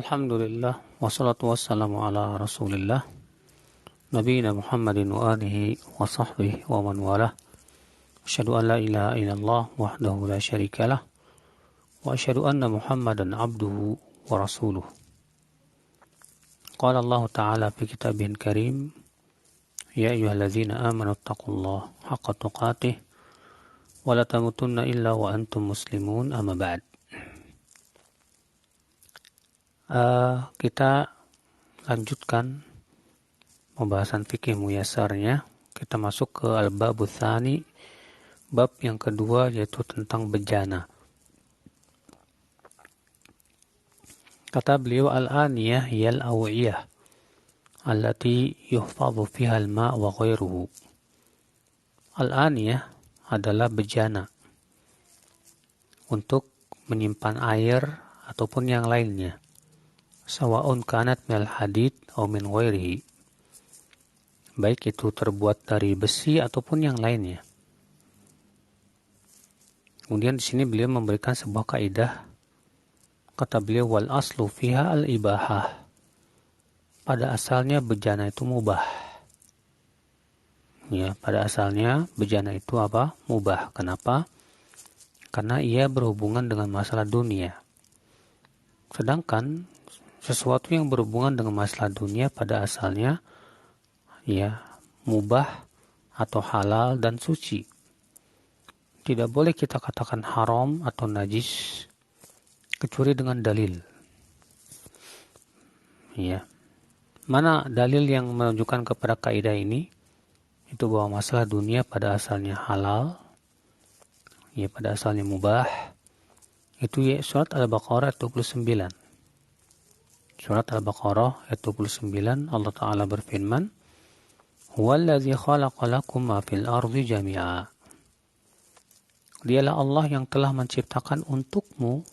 Alhamdulillah, wassalatu wassalamu ala rasulillah, nabiyina Muhammadin wa alihi wa sahbihi wa man walah. Asyhadu an la ilaha illallah wahdahu la syarikalah, wa asyhadu anna Muhammadan abduhu wa rasuluh. Qala Allah Ta'ala fi kitabihil karim, ya ayyuhalladzina amanu taqullaha haqqa tuqatih, wa la tamutunna illa wa antum muslimun, amma ba'd. Kita lanjutkan pembahasan fikih muyassarnya. Kita masuk ke al-babul tsani, bab yang kedua, yaitu tentang bejana. Kata beliau, al-aniyah yal awiyah allati yuhfadhu fiha al-ma' wa ghairuhu. Al-aniyah adalah bejana untuk menyimpan air ataupun yang lainnya. Sawa'un kanat minal hadid atau min ghairihi, baik itu terbuat dari besi ataupun yang lainnya. Kemudian di sini beliau memberikan sebuah kaidah. Kata beliau, wal aslu fiha al ibahah. Pada asalnya bejana itu mubah. Ya, pada asalnya bejana itu apa? Mubah. Kenapa? Karena ia berhubungan dengan masalah dunia. Sedangkan sesuatu yang berhubungan dengan masalah dunia pada asalnya ya mubah atau halal dan suci. Tidak boleh kita katakan haram atau najis kecuali dengan dalil. Ya. Mana dalil yang menunjukkan kepada kaidah ini? Itu bahwa masalah dunia pada asalnya halal, ya pada asalnya mubah. Itu ya surat Al-Baqarah 29. Surat Al-Baqarah ayat 29, Allah Ta'ala berfirman, huwallazi khalaqa lakum ma fil ardi jami'a. Dialah Allah yang telah menciptakan untukmu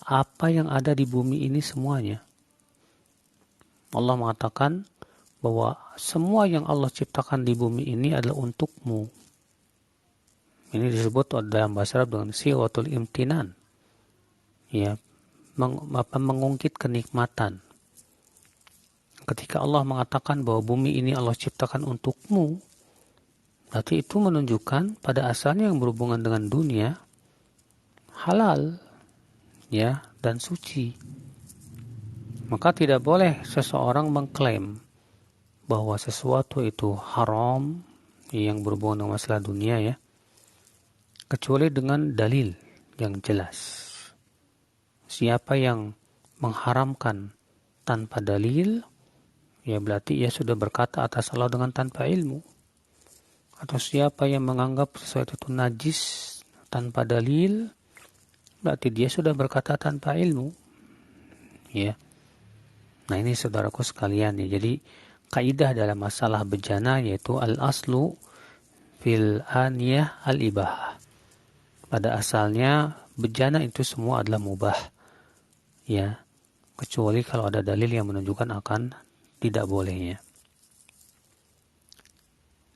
apa yang ada di bumi ini semuanya. Allah mengatakan bahwa semua yang Allah ciptakan di bumi ini adalah untukmu. Ini disebut dalam bahasa Arab dengan sighatul imtinan. Ya, mengungkit kenikmatan. Ketika Allah mengatakan bahwa bumi ini Allah ciptakan untukmu, berarti itu menunjukkan pada asalnya yang berhubungan dengan dunia halal, ya, dan suci. Maka tidak boleh seseorang mengklaim bahwa sesuatu itu haram yang berhubungan dengan masalah dunia, ya, kecuali dengan dalil yang jelas. Siapa yang mengharamkan tanpa dalil, ya berarti ia sudah berkata atas Allah dengan tanpa ilmu. Atau siapa yang menganggap sesuatu itu najis tanpa dalil, berarti dia sudah berkata tanpa ilmu. Ya. Nah ini saudaraku sekalian, ya. Jadi kaidah dalam masalah bejana yaitu al-aslu fil aniyah al-ibahah. Pada asalnya bejana itu semua adalah mubah. Ya, kecuali kalau ada dalil yang menunjukkan akan tidak bolehnya.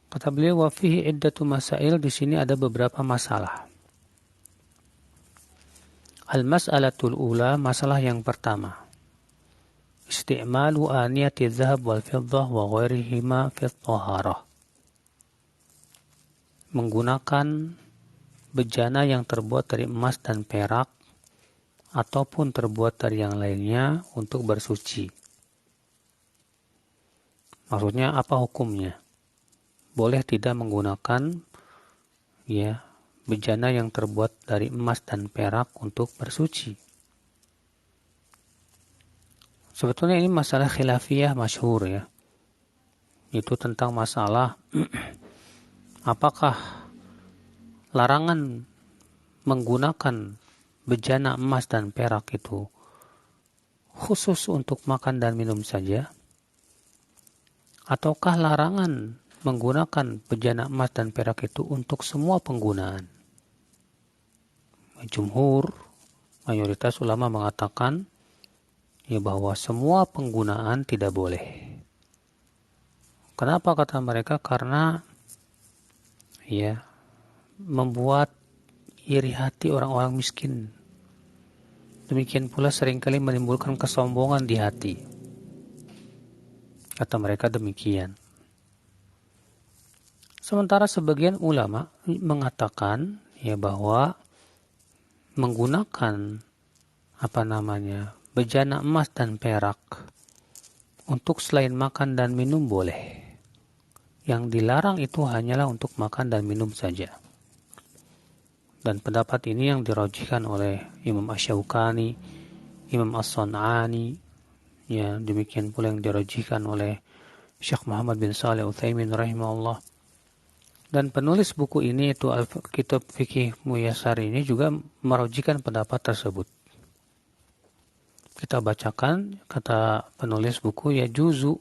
Kata beliau, wa fihi iddatu masail, di sini ada beberapa masalah. Al-mas'alatul ula, masalah yang pertama. Isti'malu aniyati dzahab wal fiddah wa ghairihima fi thaharah. Menggunakan bejana yang terbuat dari emas dan perak ataupun terbuat dari yang lainnya untuk bersuci. Maksudnya apa hukumnya? Boleh tidak menggunakan ya bejana yang terbuat dari emas dan perak untuk bersuci? Sebetulnya ini masalah khilafiyah masyhur, ya. Itu tentang masalah apakah larangan menggunakan bejana emas dan perak itu khusus untuk makan dan minum saja, ataukah larangan menggunakan bejana emas dan perak itu untuk semua penggunaan? Jumhur, mayoritas ulama mengatakan ya bahwa semua penggunaan tidak boleh. Kenapa kata mereka? Karena ya membuat iri hati orang-orang miskin demikian pula seringkali menimbulkan kesombongan di hati. Kata mereka demikian. Sementara sebagian ulama mengatakan ya bahwa menggunakan bejana emas dan perak untuk selain makan dan minum boleh. Yang dilarang itu hanyalah untuk makan dan minum saja. Dan pendapat ini yang dirajihkan oleh Imam Asy-Syaukani, Imam As-San'ani, ya demikian pula yang dirajihkan oleh Syekh Muhammad bin Shalih Al-Utsaimin rahimahullah. Dan penulis buku ini itu Kitab Fikih Muyassar ini juga merajihkan pendapat tersebut. Kita bacakan kata penulis buku, ya juzu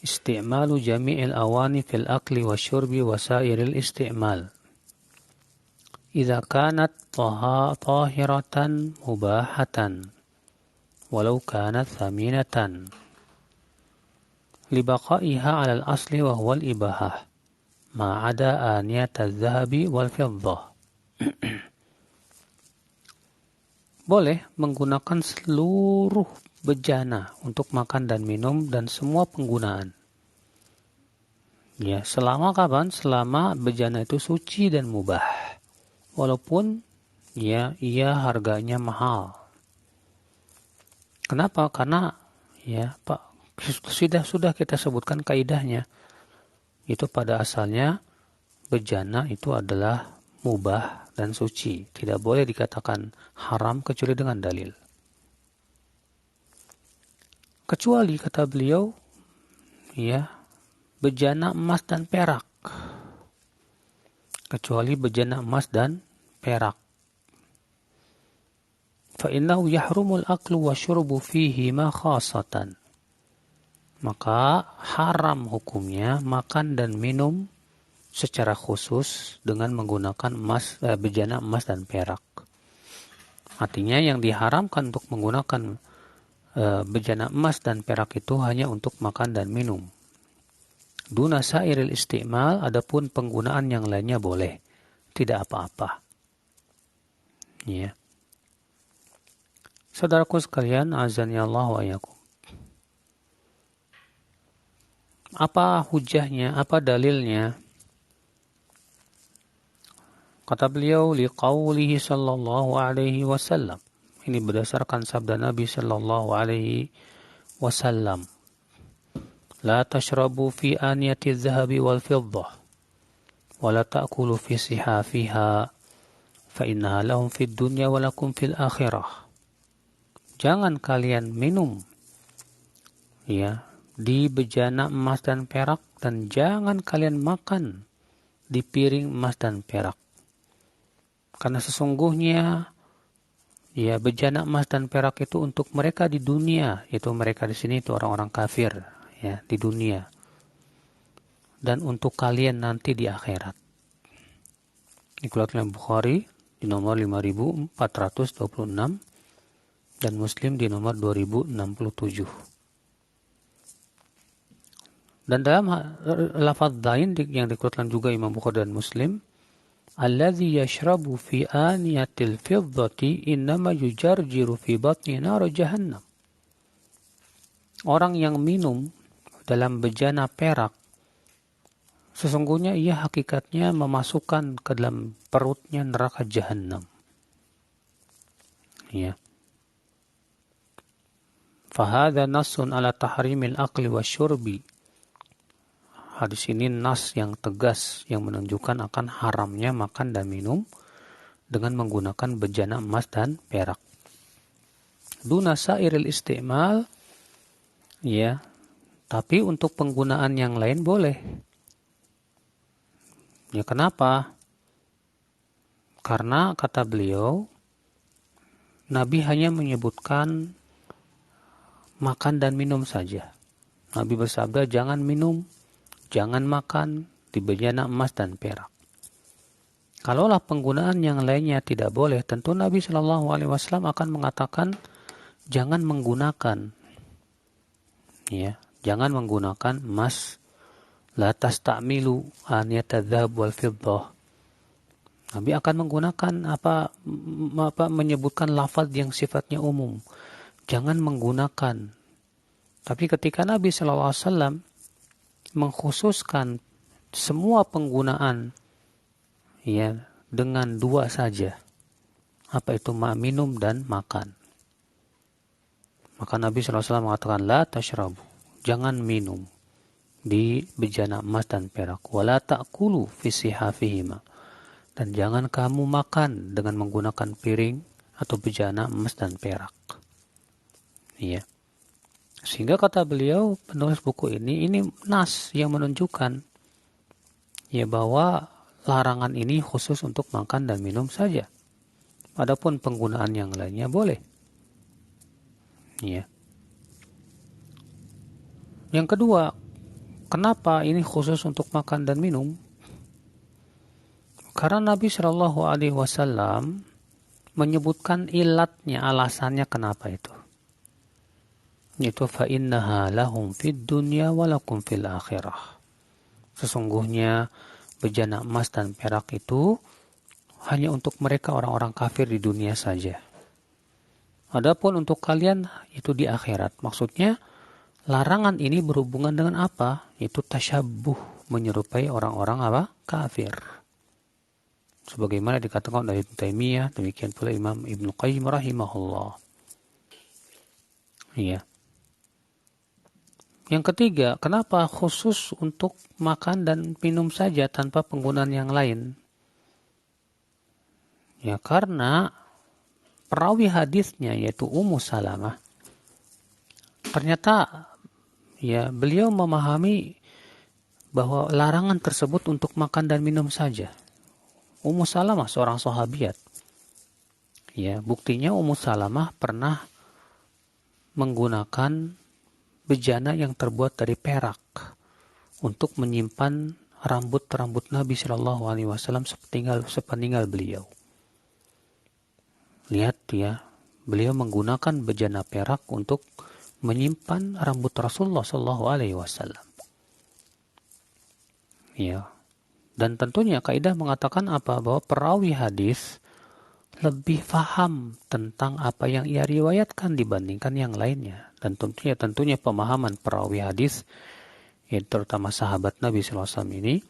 isti'malu jami'il awani fil akli wa syurbi wa sairil isti'mal idza kanat tahiratan mubahatan walau kanat thaminatan libaqaiha 'ala al-asli wa huwa al-ibahah ma 'ada aniyat adh-dhahabi wal fiddah. Boleh menggunakan seluruh bejana untuk makan dan minum dan semua penggunaan. Ya, selama kapan? Selama bejana itu suci dan mubah. Walaupun ia harganya mahal. Kenapa? Karena sudah kita sebutkan kaidahnya. Itu pada asalnya bejana itu adalah mubah dan suci. Tidak boleh dikatakan haram kecuali dengan dalil. Kecuali kata beliau, bejana emas dan perak. Kecuali bejana emas dan perak. فَإِنَّهُ يَحْرُمُ الْأَكْلُ وَشُرْبُ فِيهِمَا خَاصَةً. Maka haram hukumnya makan dan minum secara khusus dengan menggunakan bejana emas dan perak. Artinya yang diharamkan untuk menggunakan bejana emas dan perak itu hanya untuk makan dan minum. Duna sairil isti'mal, adapun penggunaan yang lainnya boleh, tidak apa-apa. Ya. Saudaraku sekalian, azani Allah wa iyyakum. Apa hujahnya, apa dalilnya? Kata beliau, liqaulihi sallallahu alaihi wasallam. Ini berdasarkan sabda Nabi sallallahu alaihi wasallam. La tashrabu fi aniyati adh-dhahabi wal fiddah wa la ta'kulu fi sihafiha fa innaha lahum fid dunya wa lakum fil akhirah. Jangan kalian minum di bejana emas dan perak, dan jangan kalian makan di piring emas dan perak. Karena sesungguhnya bejana emas dan perak itu untuk mereka di dunia, yaitu mereka di sini itu orang-orang kafir di dunia, dan untuk kalian nanti di akhirat. Dikeluarkan oleh Bukhari di nomor 5426 dan Muslim di nomor 2067. Dan dalam lafaz lain yang dikeluarkan juga Imam Bukhari dan Muslim, alladzi yashrabu fi aniyatil fiddati innama yujarjiru fi batni nar jahannam. Orang yang minum dalam bejana perak, sesungguhnya ia hakikatnya memasukkan ke dalam perutnya neraka jahannam. Ya. Fahadha nasun ala tahrimil akli wa syurbi. Hadis ini nas yang tegas yang menunjukkan akan haramnya makan dan minum dengan menggunakan bejana emas dan perak. Duna sairil isti'mal, tapi untuk penggunaan yang lain boleh. Ya, kenapa? Karena kata beliau, Nabi hanya menyebutkan makan dan minum saja. Nabi bersabda, jangan minum, jangan makan di bejana emas dan perak. Kalaulah penggunaan yang lainnya tidak boleh, tentu Nabi Shallallahu Alaihi Wasallam akan mengatakan jangan menggunakan, jangan menggunakan emas. La tasta'milu aniyat adz-dzahab wal fiddah. Nabi akan menggunakan menyebutkan lafaz yang sifatnya umum. Jangan menggunakan. Tapi ketika Nabi SAW mengkhususkan semua penggunaan ya dengan dua saja. Apa itu minum dan makan. Maka Nabi SAW mengatakan la tashrabu. Jangan minum di bejana emas dan perak. Wala ta'kulu fi sihafihima. Dan jangan kamu makan dengan menggunakan piring atau bejana emas dan perak. Iya. Sehingga kata beliau, penulis buku ini nas yang menunjukkan ya bahwa larangan ini khusus untuk makan dan minum saja. Adapun penggunaan yang lainnya boleh. Iya. Yang kedua, kenapa ini khusus untuk makan dan minum? Karena Nabi Shallallahu Alaihi Wasallam menyebutkan ilatnya, alasannya kenapa itu. Itu fa'innaha lahum fid dunya walakum fil akhirah. Sesungguhnya bejana emas dan perak itu hanya untuk mereka orang-orang kafir di dunia saja. Adapun untuk kalian itu di akhirat. Maksudnya larangan ini berhubungan dengan apa? Itu tasyabbuh, menyerupai orang-orang apa? Kafir. Sebagaimana dikatakan oleh Ibnu Taimiyah, demikian pula Imam Ibnu Qayyim rahimahullah. Iya. Yang ketiga, kenapa khusus untuk makan dan minum saja tanpa penggunaan yang lain? Ya karena perawi hadisnya yaitu Ummu Salamah ternyata ya beliau memahami bahwa larangan tersebut untuk makan dan minum saja. Ummu Salamah seorang sahabiat. Ya, buktinya Ummu Salamah pernah menggunakan bejana yang terbuat dari perak untuk menyimpan rambut-rambut Nabi Shallallahu Alaihi Wasallam sepeninggal beliau. Lihat ya, beliau menggunakan bejana perak untuk menyimpan rambut Rasulullah Shallallahu Alaihi Wasallam. Ya, dan tentunya kaidah mengatakan apa? Bahwa perawi hadis lebih paham tentang apa yang ia riwayatkan dibandingkan yang lainnya. Dan tentunya pemahaman perawi hadis, ya, terutama sahabat Nabi SAW ini,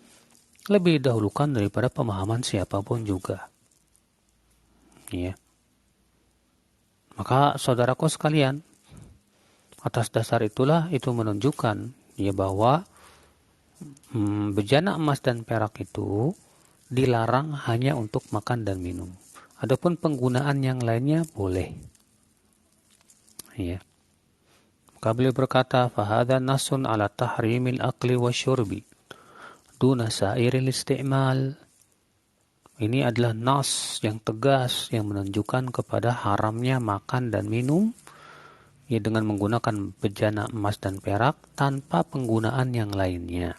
lebih didahulukan daripada pemahaman siapapun juga. Ya. Maka saudaraku sekalian, atas dasar itulah itu menunjukkan ya bahwa bejana emas dan perak itu dilarang hanya untuk makan dan minum. Adapun penggunaan yang lainnya boleh. Ya. Maka beliau berkata, "Fahadha nasun ala tahrimil akli wa syurbi duna sairil isti'mal." Ini adalah nas yang tegas yang menunjukkan kepada haramnya makan dan minum ya dengan menggunakan bejana emas dan perak tanpa penggunaan yang lainnya.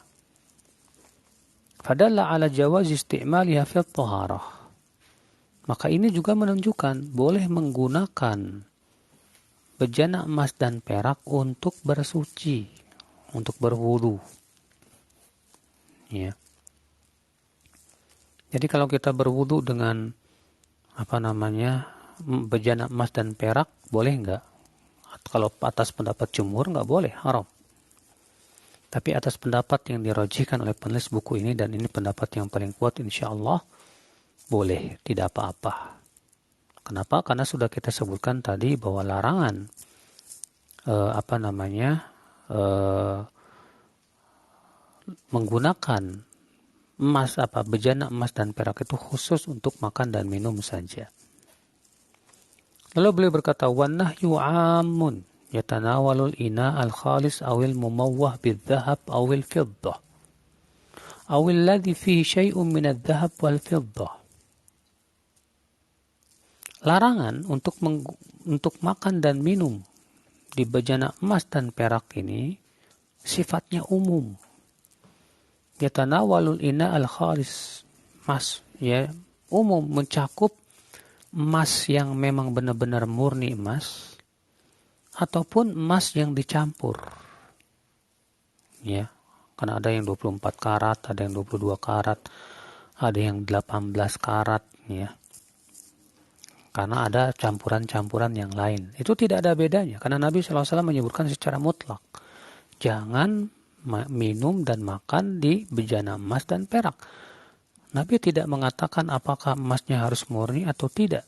Fadalla ala jawaz isti'maliha fi taharah. Maka ini juga menunjukkan boleh menggunakan bejana emas dan perak untuk bersuci, untuk berwudu. Ya. Jadi kalau kita berwudu dengan bejana emas dan perak, boleh enggak? Kalau atas pendapat jumhur enggak boleh, haram. Tapi atas pendapat yang dirajihkan oleh penulis buku ini, dan ini pendapat yang paling kuat insyaallah, boleh, tidak apa-apa. Kenapa? Karena sudah kita sebutkan tadi bahwa larangan menggunakan bejana emas dan perak itu khusus untuk makan dan minum saja. Lalu beliau berkata, "Wan nahyu 'amun yatanawalul ina al-khalis awil mumawwah bidh-dhahab awil fiddah awil ladhi fihi syai'un min adh-dhahab wal fiddah." Larangan untuk makan dan minum di bejana emas dan perak ini sifatnya umum. Yatanawalul ina al-khalis, emas ya, umum, mencakup emas yang memang benar-benar murni emas ataupun emas yang dicampur. Ya, karena ada yang 24 karat, ada yang 22 karat, ada yang 18 karat ya. Karena ada campuran-campuran yang lain. Itu tidak ada bedanya karena Nabi SAW menyebutkan secara mutlak, jangan minum dan makan di bejana emas dan perak. Nabi tidak mengatakan apakah emasnya harus murni atau tidak.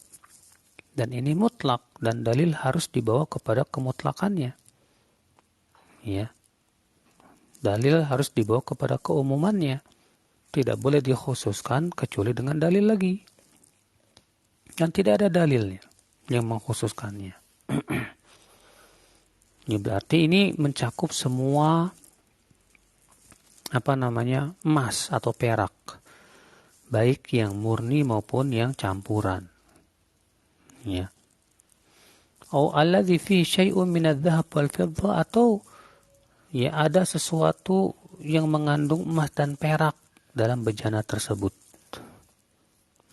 Dan ini mutlak dan dalil harus dibawa kepada kemutlakannya. Ya. Dalil harus dibawa kepada keumumannya. Tidak boleh dikhususkan kecuali dengan dalil lagi. Dan tidak ada dalilnya yang mengkhususkannya. Ini berarti ini mencakup semua emas atau perak, baik yang murni maupun yang campuran. Ya. Au alladzi fi syai'un min adz-dzahab wal fiddah, atau ya ada sesuatu yang mengandung emas dan perak dalam bejana tersebut.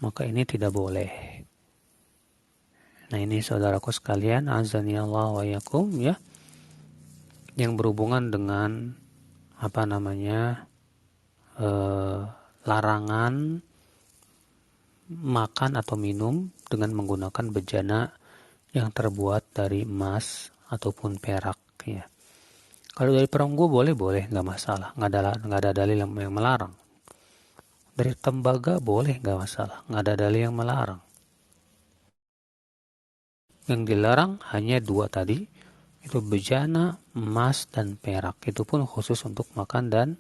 Maka ini tidak boleh. Nah, ini saudaraku sekalian, azani Allah wa yakum ya, yang berhubungan dengan larangan makan atau minum dengan menggunakan bejana yang terbuat dari emas ataupun perak ya. Kalau dari perunggu boleh nggak masalah, nggak ada dalil yang melarang. Dari tembaga boleh nggak masalah, nggak ada dalil yang melarang. Yang dilarang hanya dua tadi, itu bejana, emas dan perak. Itu pun khusus untuk makan dan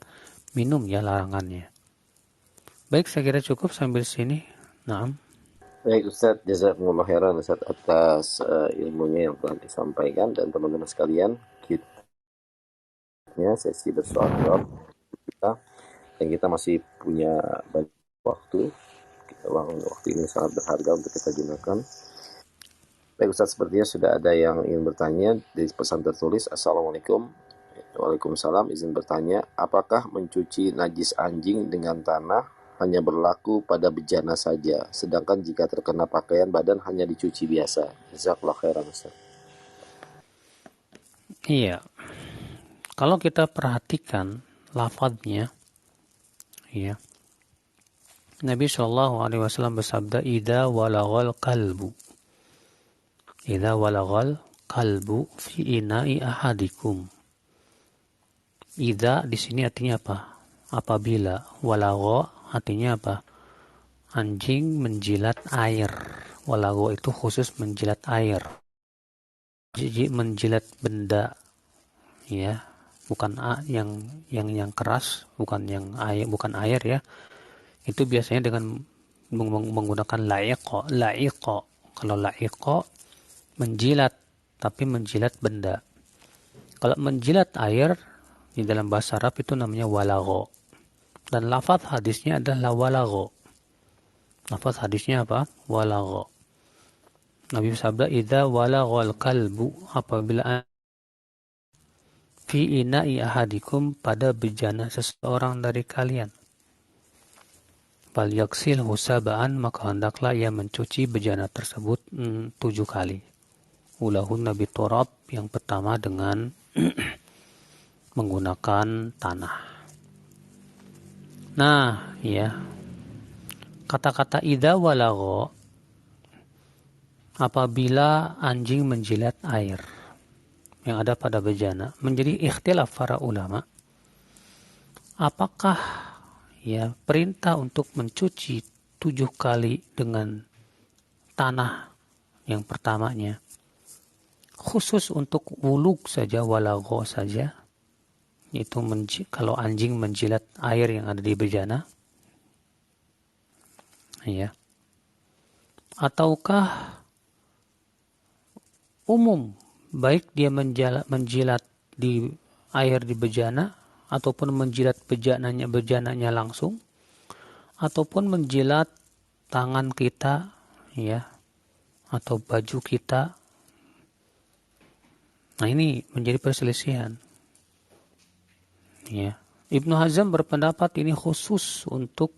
minum ya larangannya. Baik, saya kira cukup sambil sini. Naam. Baik Ustadz, jazakumullah khairan Ustadz atas ilmunya yang telah disampaikan, dan teman-teman sekalian, kita sesi bersoal jawab kita, dan kita masih punya banyak waktu. Waktu ini sangat berharga untuk kita gunakan. Baik Ustadz, sepertinya sudah ada yang ingin bertanya di pesan tertulis. Assalamualaikum. Waalaikumsalam, izin bertanya, apakah mencuci najis anjing dengan tanah hanya berlaku pada bejana saja, sedangkan jika terkena pakaian badan hanya dicuci biasa? Jazakallah khairan Ustaz. Iya. Kalau kita perhatikan lafadznya, ya, Nabi SAW bersabda, "Idza walagal kalbu." Idza walagal kalbu fi ina'i ahadikum. Idza di sini artinya apa? Apabila. Walago artinya apa? Anjing menjilat air. Walago itu khusus menjilat air. Jadi menjilat benda, ya, bukan yang keras, bukan air ya. Itu biasanya dengan menggunakan la'iqo. Kalau la'iqo menjilat, tapi menjilat benda. Kalau menjilat air di dalam bahasa Arab itu namanya walago. Dan lafaz hadisnya adalah walago. Lafaz hadisnya apa? Walago. Nabi bersabda, "Idza walagal kalbu," apabila fi ina'i ahadikum, pada bejana seseorang dari kalian. Fal yaksil husaba'an, maka hendaklah ia mencuci bejana tersebut 7 kali. Ulahun nabi turab, yang pertama dengan menggunakan tanah. Nah, ya. Kata-kata idza walago, apabila anjing menjilat air yang ada pada bejana, menjadi ikhtilaf para ulama. Apakah ya perintah untuk mencuci 7 kali dengan tanah yang pertamanya khusus untuk wuluk saja, walago saja, yaitu kalau anjing menjilat air yang ada di bejana, ya, ataukah umum, baik dia menjilat di air di bejana ataupun menjilat bejananya langsung, ataupun menjilat tangan kita, ya, atau baju kita. Nah, ini menjadi perselisihan. Ya. Ibnu Hazm berpendapat ini khusus untuk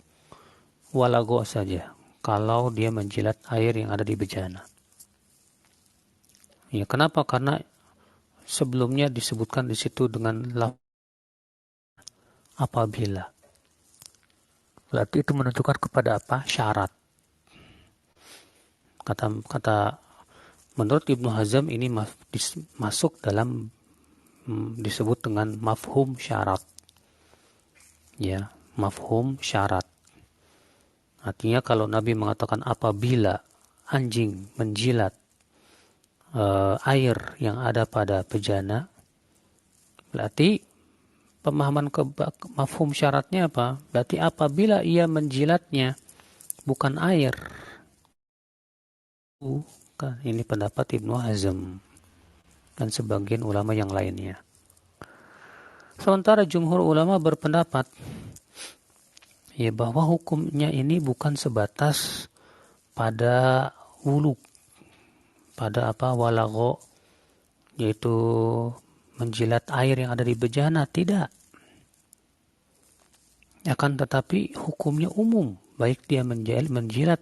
walago saja, kalau dia menjilat air yang ada di bejana. Ya, kenapa? Karena sebelumnya disebutkan di situ dengan apabila. Berarti itu menunjukkan kepada apa? Syarat. Kata menurut Ibnu Hazm ini masuk dalam disebut dengan mafhum syarat. Ya, mafhum syarat. Artinya kalau Nabi mengatakan apabila anjing menjilat air yang ada pada bejana, berarti pemahaman mafhum syaratnya apa? Berarti apabila ia menjilatnya bukan air. Ini pendapat Ibnu Hazm dan sebagian ulama yang lainnya. Sementara jumhur ulama berpendapat ya bahwa hukumnya ini bukan sebatas pada wulu, pada walago, yaitu menjilat air yang ada di bejana, tidak. Akan tetapi hukumnya umum, baik dia menjilat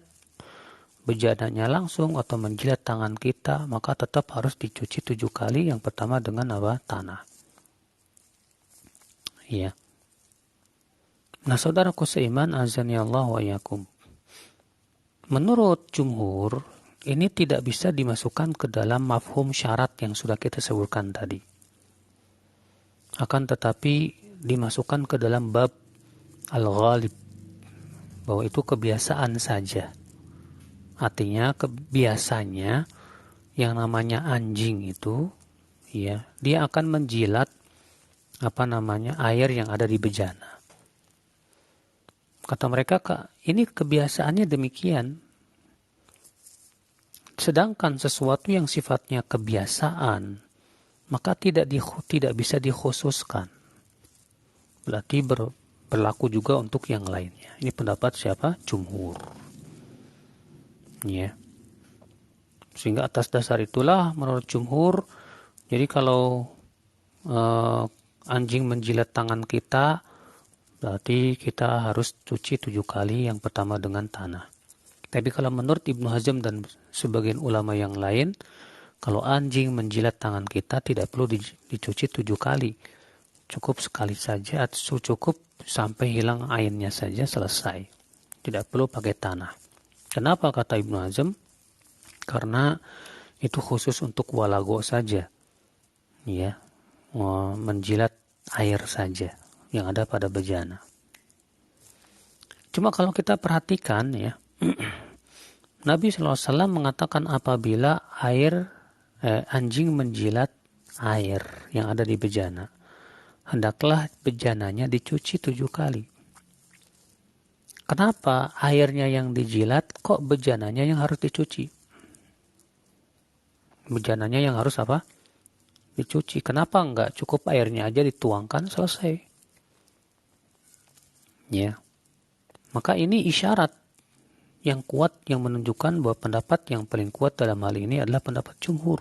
bejananya langsung atau menjilat tangan kita, maka tetap harus dicuci 7 kali. Yang pertama dengan tanah. Ya. Nah, saudaraku seiman, azani Allah wa yakum. Menurut jumhur, ini tidak bisa dimasukkan ke dalam mafhum syarat yang sudah kita sebutkan tadi. Akan tetapi dimasukkan ke dalam bab al-ghalib, bahwa itu kebiasaan saja. Artinya biasanya yang namanya anjing itu, ya, dia akan menjilat air yang ada di bejana. Kata mereka, ini kebiasaannya demikian. Sedangkan sesuatu yang sifatnya kebiasaan, maka tidak bisa dikhususkan. Berarti berlaku juga untuk yang lainnya. Ini pendapat siapa? Jumhur. Ya. Sehingga atas dasar itulah menurut jumhur, jadi kalau anjing menjilat tangan kita, berarti kita harus cuci 7 kali, yang pertama dengan tanah. Tapi kalau menurut Ibnu Hazm dan sebagian ulama yang lain, kalau anjing menjilat tangan kita tidak perlu dicuci 7 kali. Cukup sekali saja, atau cukup sampai hilang airnya saja, selesai. Tidak perlu pakai tanah. Kenapa kata Ibnu Hazm? Karena itu khusus untuk walago saja. Ya, menjilat air saja yang ada pada bejana. Cuma kalau kita perhatikan ya, Nabi SAW mengatakan apabila anjing menjilat air yang ada di bejana, hendaklah bejananya dicuci 7 kali. Kenapa airnya yang dijilat, kok bejananya yang harus dicuci? Bejananya yang harus dicuci. Kenapa enggak cukup airnya aja dituangkan, selesai? Ya. Maka ini isyarat yang kuat yang menunjukkan bahwa pendapat yang paling kuat dalam hal ini adalah pendapat jumhur.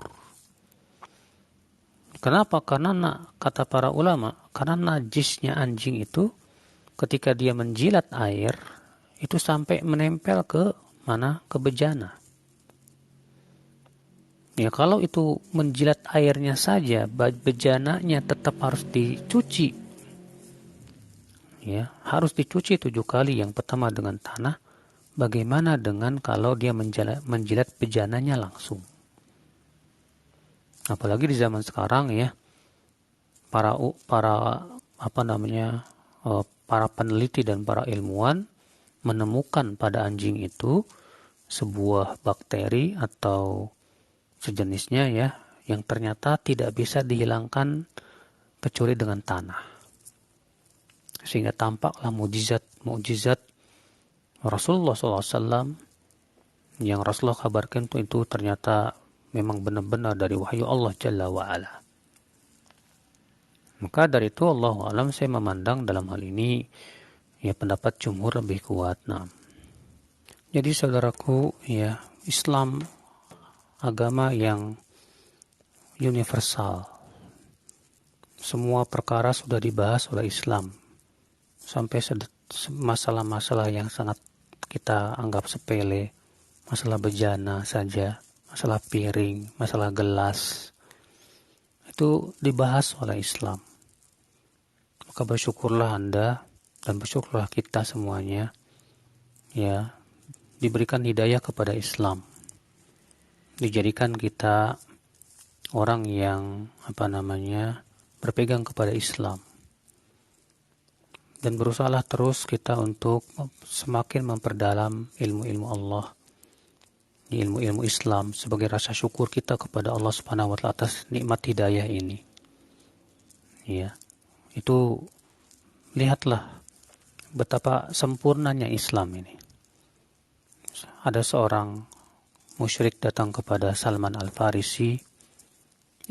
Kenapa? Karena kata para ulama, karena najisnya anjing itu ketika dia menjilat air itu sampai menempel ke bejana. Ya, kalau itu menjilat airnya saja, bejananya tetap harus dicuci. Ya, harus dicuci 7 kali, yang pertama dengan tanah. Bagaimana dengan kalau dia menjilat bejananya langsung? Apalagi di zaman sekarang ya, para peneliti dan para ilmuwan menemukan pada anjing itu sebuah bakteri atau sejenisnya ya, yang ternyata tidak bisa dihilangkan kecuali dengan tanah. Sehingga tampaklah mukjizat Rasulullah SAW yang Rasulullah kabarkan itu ternyata memang benar-benar dari wahyu Allah Jalla wa'ala. Maka dari itu Allahu a'lam, saya memandang dalam hal ini ya pendapat jumhur lebih kuat. Nah, jadi saudaraku ya, Islam agama yang universal. Semua perkara sudah dibahas oleh Islam. Sampai masalah-masalah yang sangat kita anggap sepele, masalah bejana saja, masalah piring, masalah gelas, itu dibahas oleh Islam. Maka bersyukurlah Anda dan bersyukurlah kita semuanya ya diberikan hidayah kepada Islam, dijadikan kita orang yang berpegang kepada Islam, dan berusahalah terus kita untuk semakin memperdalam ilmu-ilmu Allah, ilmu-ilmu Islam, sebagai rasa syukur kita kepada Allah Subhanahu wa taala atas nikmat hidayah ini. Ya, itu lihatlah betapa sempurnanya Islam ini. Ada seorang musyrik datang kepada Salman Al-Farisi,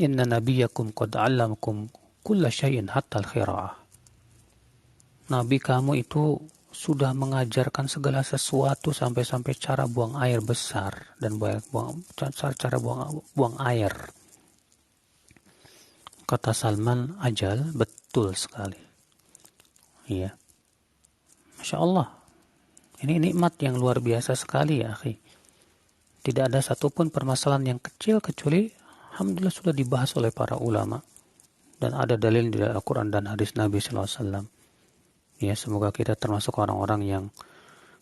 "Inna nabiyakum qad 'allamakum kulla syai'in hatta al-khira'ah." Nabi kamu itu sudah mengajarkan segala sesuatu sampai-sampai cara buang air besar dan cara buang air. Kata Salman, ajal, betul sekali. Iya. Masya Allah. Ini nikmat yang luar biasa sekali ya, akhi. Tidak ada satupun permasalahan yang kecil kecuali alhamdulillah sudah dibahas oleh para ulama dan ada dalil di Al-Quran dan hadis Nabi SAW. Ya, semoga kita termasuk orang-orang yang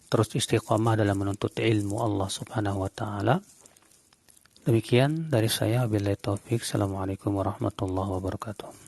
terus istiqamah dalam menuntut ilmu Allah Subhanahu wa taala. Demikian dari saya, wabillahi taufik. Assalamualaikum warahmatullahi wabarakatuh.